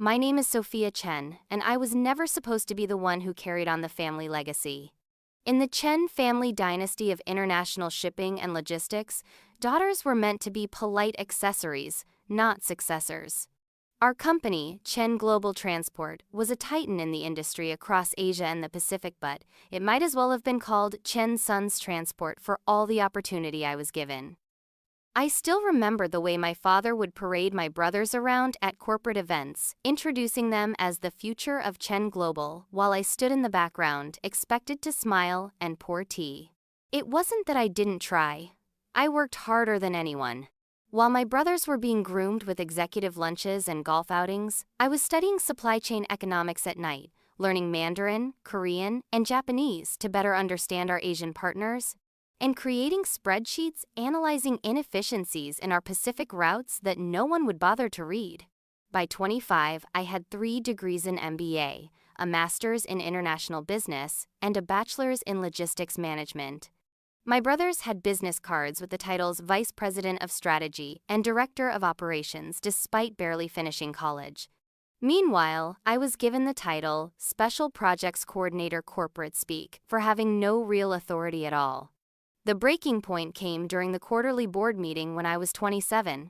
My name is Sophia Chen, and I was never supposed to be the one who carried on the family legacy. In the Chen family dynasty of international shipping and logistics, daughters were meant to be polite accessories, not successors. Our company, Chen Global Transport, was a titan in the industry across Asia and the Pacific, but it might as well have been called Chen Sons Transport for all the opportunity I was given. I still remember the way my father would parade my brothers around at corporate events, introducing them as the future of Chen Global, while I stood in the background, expected to smile and pour tea. It wasn't that I didn't try. I worked harder than anyone. While my brothers were being groomed with executive lunches and golf outings, I was studying supply chain economics at night, learning Mandarin, Korean, and Japanese to better understand our Asian partners, and creating spreadsheets analyzing inefficiencies in our Pacific routes that no one would bother to read. By 25, I had 3 degrees in MBA, a master's in international business, and a bachelor's in logistics management. My brothers had business cards with the titles Vice President of Strategy and Director of Operations despite barely finishing college. Meanwhile, I was given the title Special Projects Coordinator Corporate Speak for having no real authority at all. The breaking point came during the quarterly board meeting when I was 27.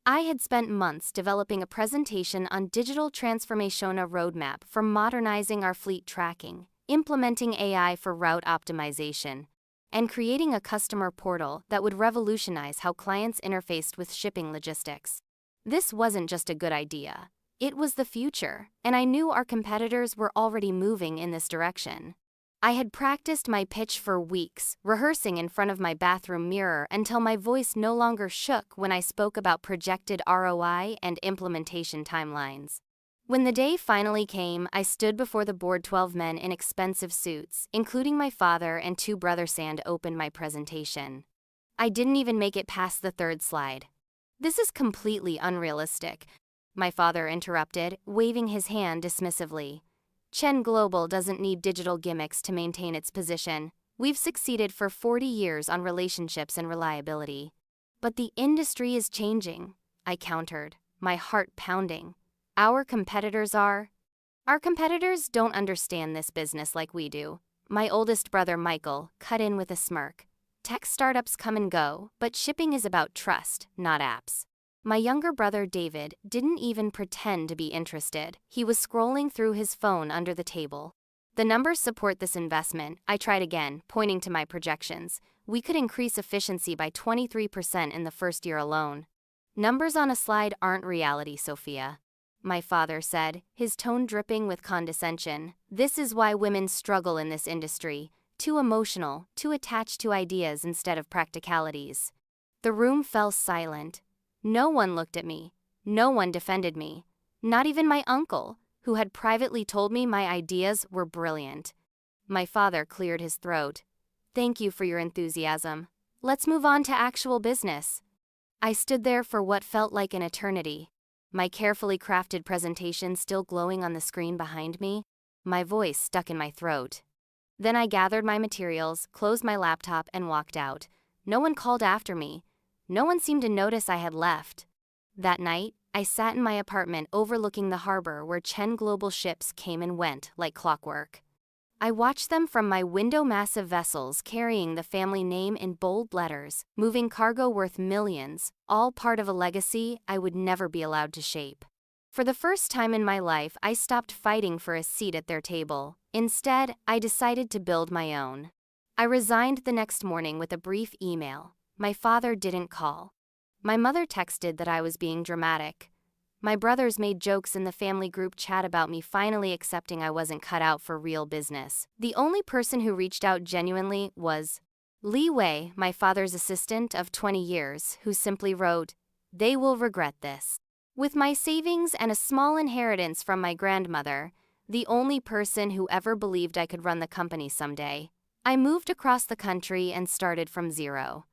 I had spent months developing a presentation on digital transformation roadmap for modernizing our fleet tracking, implementing AI for route optimization, and creating a customer portal that would revolutionize how clients interfaced with shipping logistics. This wasn't just a good idea. It was the future, and I knew our competitors were already moving in this direction. I had practiced my pitch for weeks, rehearsing in front of my bathroom mirror until my voice no longer shook when I spoke about projected ROI and implementation timelines. When the day finally came, I stood before the board. 12 men in expensive suits, including my father and 2 brothers, and opened my presentation. I didn't even make it past the 3rd slide. "This is completely unrealistic," my father interrupted, waving his hand dismissively. "Chen Global doesn't need digital gimmicks to maintain its position. We've succeeded for 40 years on relationships and reliability." "But the industry is changing," I countered, my heart pounding. Our competitors don't understand this business like we do," my oldest brother Michael cut in with a smirk. "Tech startups come and go, but shipping is about trust, not apps." My younger brother David didn't even pretend to be interested. He was scrolling through his phone under the table. "The numbers support this investment," I tried again, pointing to my projections. "We could increase efficiency by 23% in the first year alone." "Numbers on a slide aren't reality, Sophia," my father said, his tone dripping with condescension. "This is why women struggle in this industry. Too emotional, too attached to ideas instead of practicalities." The room fell silent. No one looked at me. No one defended me. Not even my uncle, who had privately told me my ideas were brilliant. My father cleared his throat. "Thank you for your enthusiasm. Let's move on to actual business." I stood there for what felt like an eternity, my carefully crafted presentation still glowing on the screen behind me, my voice stuck in my throat. Then I gathered my materials, closed my laptop, and walked out. No one called after me. No one seemed to notice I had left. That night, I sat in my apartment overlooking the harbor where Chen Global ships came and went like clockwork. I watched them from my window, massive vessels carrying the family name in bold letters, moving cargo worth millions, all part of a legacy I would never be allowed to shape. For the first time in my life, I stopped fighting for a seat at their table. Instead, I decided to build my own. I resigned the next morning with a brief email. My father didn't call. My mother texted that I was being dramatic. My brothers made jokes in the family group chat about me finally accepting I wasn't cut out for real business. The only person who reached out genuinely was Li Wei, my father's assistant of 20 years, who simply wrote, "They will regret this." With my savings and a small inheritance from my grandmother, the only person who ever believed I could run the company someday, I moved across the country and started from zero.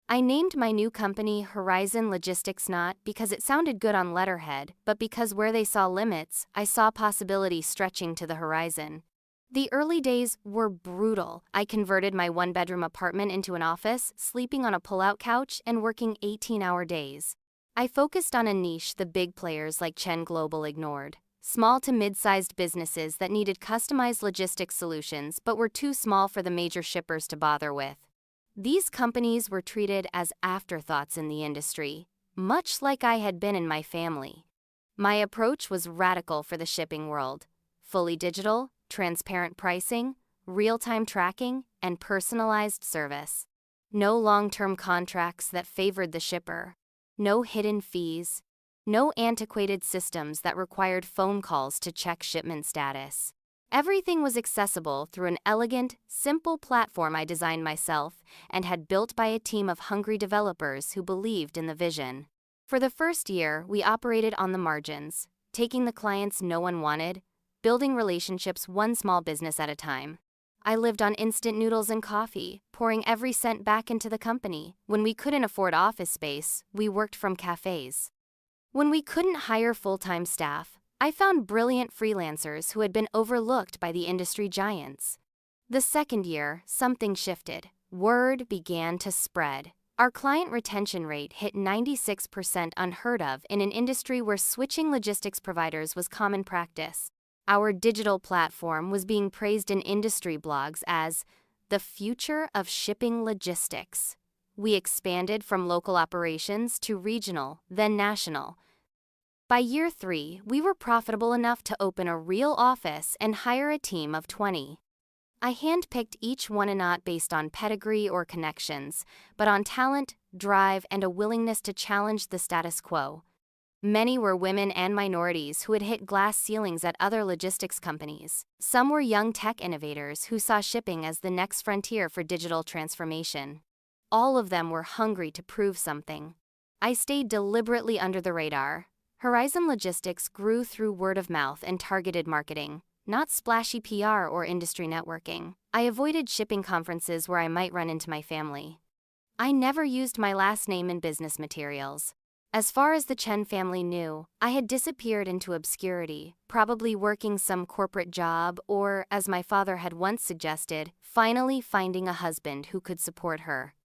I named my new company Horizon Logistics, not because it sounded good on letterhead, but because where they saw limits, I saw possibility stretching to the horizon. The early days were brutal. I converted my 1-bedroom apartment into an office, sleeping on a pull-out couch and working 18-hour days. I focused on a niche the big players like Chen Global ignored: small to mid-sized businesses that needed customized logistics solutions but were too small for the major shippers to bother with. These companies were treated as afterthoughts in the industry, much like I had been in my family. My approach was radical for the shipping world: fully digital, transparent pricing, real-time tracking, and personalized service. No long-term contracts that favored the shipper. No hidden fees. No antiquated systems that required phone calls to check shipment status. Everything was accessible through an elegant, simple platform I designed myself and had built by a team of hungry developers who believed in the vision. For the first year, we operated on the margins, taking the clients no one wanted, building relationships one small business at a time. I lived on instant noodles and coffee, pouring every cent back into the company. When we couldn't afford office space, we worked from cafes. When we couldn't hire full-time staff, I found brilliant freelancers who had been overlooked by the industry giants. The second year, something shifted. Word began to spread. Our client retention rate hit 96%, unheard of in an industry where switching logistics providers was common practice. Our digital platform was being praised in industry blogs as the future of shipping logistics. We expanded from local operations to regional, then national. By year 3, we were profitable enough to open a real office and hire a team of 20. I handpicked each one, not based on pedigree or connections, but on talent, drive, and a willingness to challenge the status quo. Many were women and minorities who had hit glass ceilings at other logistics companies. Some were young tech innovators who saw shipping as the next frontier for digital transformation. All of them were hungry to prove something. I stayed deliberately under the radar. Horizon Logistics grew through word of mouth and targeted marketing, not splashy PR or industry networking. I avoided shipping conferences where I might run into my family. I never used my last name in business materials. As far as the Chen family knew, I had disappeared into obscurity, probably working some corporate job or, as my father had once suggested, finally finding a husband who could support her.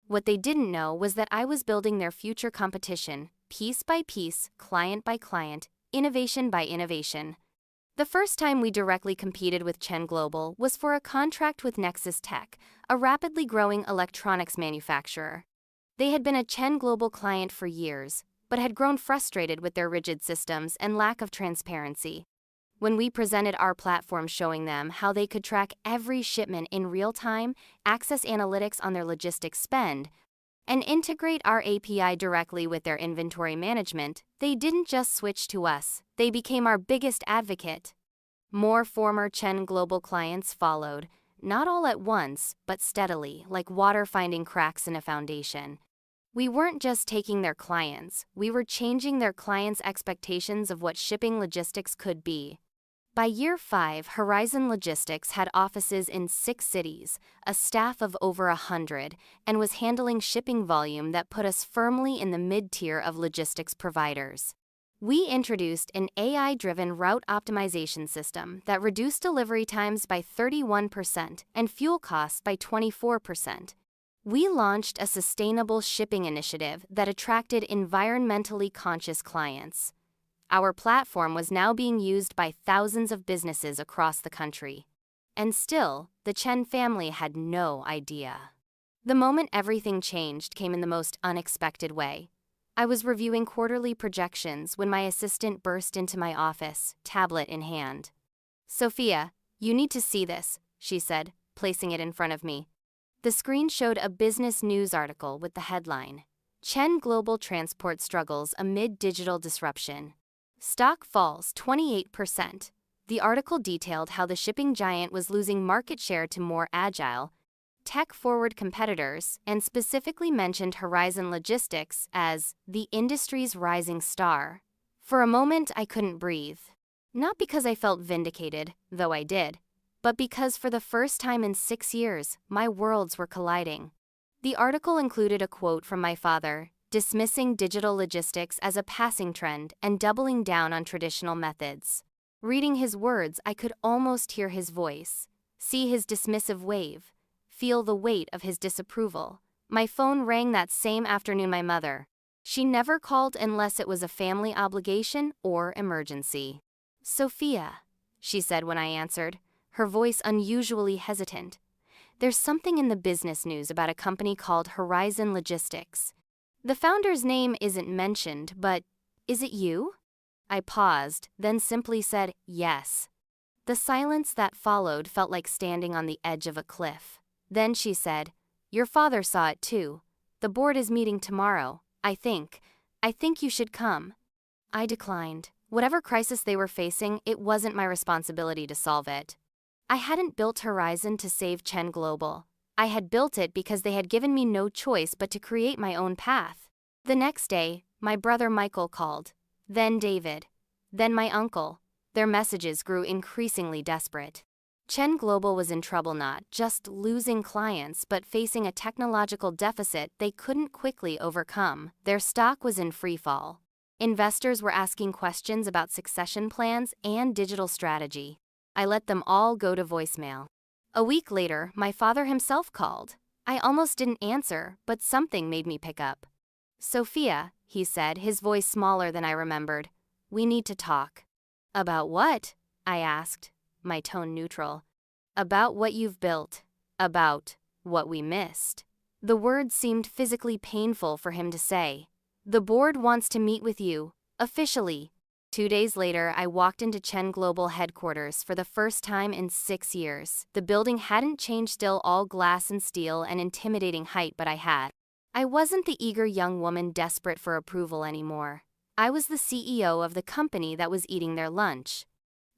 What they didn't know was that I was building their future competition, piece by piece, client by client, innovation by innovation. The first time we directly competed with Chen Global was for a contract with Nexus Tech, a rapidly growing electronics manufacturer. They had been a Chen Global client for years, but had grown frustrated with their rigid systems and lack of transparency. When we presented our platform showing them how they could track every shipment in real time, access analytics on their logistics spend, and integrate our API directly with their inventory management, they didn't just switch to us, they became our biggest advocate. More former Chen Global clients followed, not all at once, but steadily, like water finding cracks in a foundation. We weren't just taking their clients, we were changing their clients' expectations of what shipping logistics could be. By year 5, Horizon Logistics had offices in 6 cities, a staff of over 100, and was handling shipping volume that put us firmly in the mid-tier of logistics providers. We introduced an AI-driven route optimization system that reduced delivery times by 31% and fuel costs by 24%. We launched a sustainable shipping initiative that attracted environmentally conscious clients. Our platform was now being used by thousands of businesses across the country. And still, the Chen family had no idea. The moment everything changed came in the most unexpected way. I was reviewing quarterly projections when my assistant burst into my office, tablet in hand. "Sophia, you need to see this," she said, placing it in front of me. The screen showed a business news article with the headline, "Chen Global Transport Struggles Amid Digital Disruption. Stock Falls 28%. The article detailed how the shipping giant was losing market share to more agile, tech-forward competitors, and specifically mentioned Horizon Logistics as the industry's rising star. For a moment, I couldn't breathe. Not because I felt vindicated, though I did, but because for the first time in 6 years, my worlds were colliding. The article included a quote from my father, dismissing digital logistics as a passing trend and doubling down on traditional methods. Reading his words, I could almost hear his voice, see his dismissive wave, feel the weight of his disapproval. My phone rang that same afternoon. My mother. She never called unless it was a family obligation or emergency. Sophia, she said when I answered, her voice unusually hesitant. There's something in the business news about a company called Horizon Logistics. The founder's name isn't mentioned, but is it you? I paused, then simply said, yes. The silence that followed felt like standing on the edge of a cliff. Then she said, your father saw it too. The board is meeting tomorrow, I think. I think you should come. I declined. Whatever crisis they were facing, it wasn't my responsibility to solve it. I hadn't built Horizon to save Chen Global. I had built it because they had given me no choice but to create my own path. The next day, my brother Michael called. Then David. Then my uncle. Their messages grew increasingly desperate. Chen Global was in trouble, not just losing clients but facing a technological deficit they couldn't quickly overcome. Their stock was in freefall. Investors were asking questions about succession plans and digital strategy. I let them all go to voicemail. A week later, my father himself called. I almost didn't answer, but something made me pick up. Sophia, he said, his voice smaller than I remembered. We need to talk. About what? I asked, my tone neutral. About what you've built. About what we missed. The words seemed physically painful for him to say. The board wants to meet with you, officially. 2 days later, I walked into Chen Global headquarters for the first time in 6 years. The building hadn't changed, still all glass and steel and intimidating height, but I wasn't the eager young woman desperate for approval anymore. I was the CEO of the company that was eating their lunch.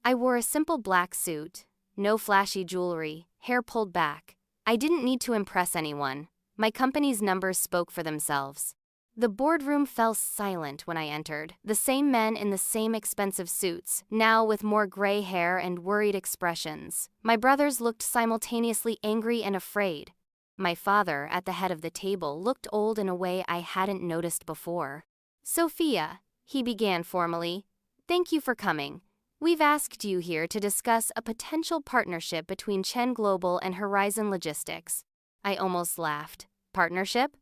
I wore a simple black suit, no flashy jewelry, hair pulled back. I didn't need to impress anyone. My company's numbers spoke for themselves. The boardroom fell silent when I entered, the same men in the same expensive suits, now with more gray hair and worried expressions. My brothers looked simultaneously angry and afraid. My father, at the head of the table, looked old in a way I hadn't noticed before. Sophia, he began formally, thank you for coming. We've asked you here to discuss a potential partnership between Chen Global and Horizon Logistics. I almost laughed. Partnership?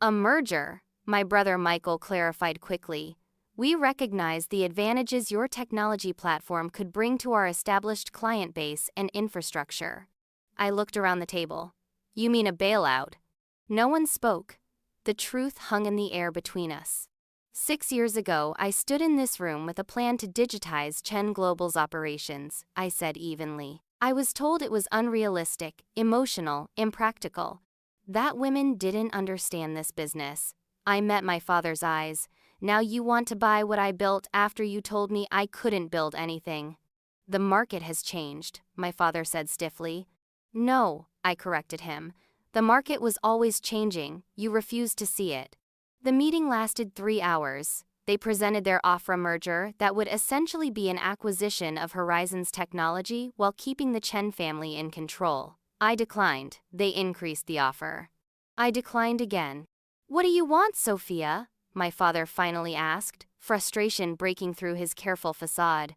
A merger, my brother Michael clarified quickly. We recognize the advantages your technology platform could bring to our established client base and infrastructure. I looked around the table. You mean a bailout? No one spoke. The truth hung in the air between us. 6 years ago, I stood in this room with a plan to digitize Chen Global's operations, I said evenly. I was told it was unrealistic, emotional, impractical. That women didn't understand this business. I met my father's eyes. Now you want to buy what I built after you told me I couldn't build anything. The market has changed, my father said stiffly. No, I corrected him. The market was always changing, you refused to see it. The meeting lasted 3 hours. They presented their offer merger that would essentially be an acquisition of Horizon's technology while keeping the Chen family in control. I declined. They increased the offer. I declined again. What do you want, Sophia? My father finally asked, frustration breaking through his careful facade.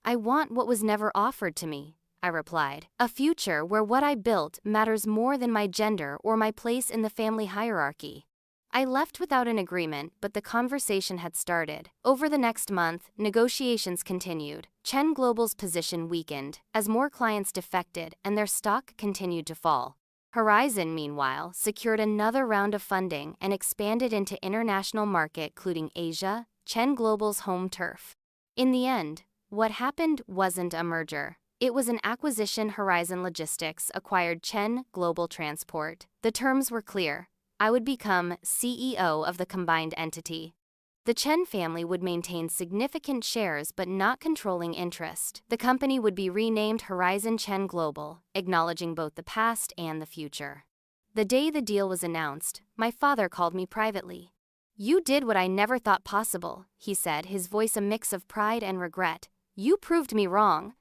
I want what was never offered to me, I replied. A future where what I built matters more than my gender or my place in the family hierarchy. I left without an agreement, but the conversation had started. Over the next month, negotiations continued. Chen Global's position weakened as more clients defected and their stock continued to fall. Horizon, meanwhile, secured another round of funding and expanded into international market, including Asia, Chen Global's home turf. In the end, what happened wasn't a merger. It was an acquisition. Horizon Logistics acquired Chen Global Transport. The terms were clear. I would become CEO of the combined entity. The Chen family would maintain significant shares but not controlling interest. The company would be renamed Horizon Chen Global, acknowledging both the past and the future. The day the deal was announced, my father called me privately. You did what I never thought possible, he said, his voice a mix of pride and regret. You proved me wrong.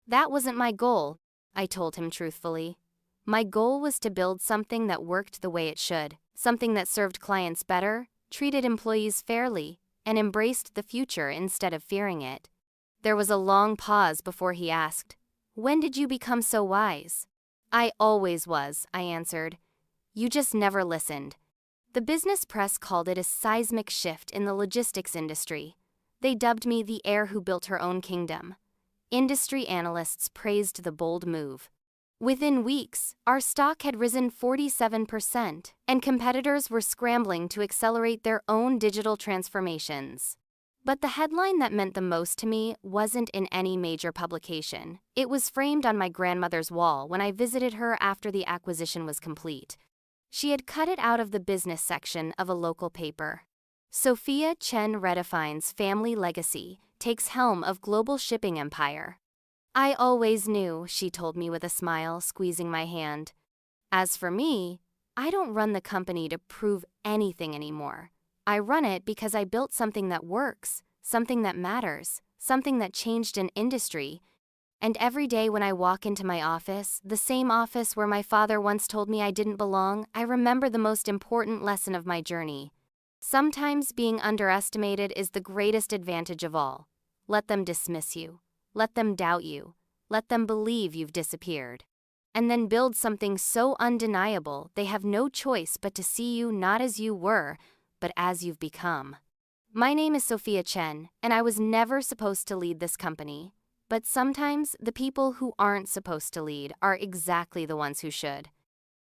That wasn't my goal, I told him truthfully. My goal was to build something that worked the way it should. Something that served clients better, treated employees fairly, and embraced the future instead of fearing it. There was a long pause before he asked, "When did you become so wise?" I always was, I answered. You just never listened. The business press called it a seismic shift in the logistics industry. They dubbed me the heir who built her own kingdom. Industry analysts praised the bold move. Within weeks, our stock had risen 47%, and competitors were scrambling to accelerate their own digital transformations. But the headline that meant the most to me wasn't in any major publication. It was framed on my grandmother's wall when I visited her after the acquisition was complete. She had cut it out of the business section of a local paper. Sophia Chen redefines family legacy, takes helm of global shipping empire. I always knew, she told me with a smile, squeezing my hand. As for me, I don't run the company to prove anything anymore. I run it because I built something that works, something that matters, something that changed an industry. And every day when I walk into my office, the same office where my father once told me I didn't belong, I remember the most important lesson of my journey. Sometimes being underestimated is the greatest advantage of all. Let them dismiss you. Let them doubt you. Let them believe you've disappeared. And then build something so undeniable they have no choice but to see you not as you were, but as you've become. My name is Sophia Chen, and I was never supposed to lead this company. But sometimes the people who aren't supposed to lead are exactly the ones who should.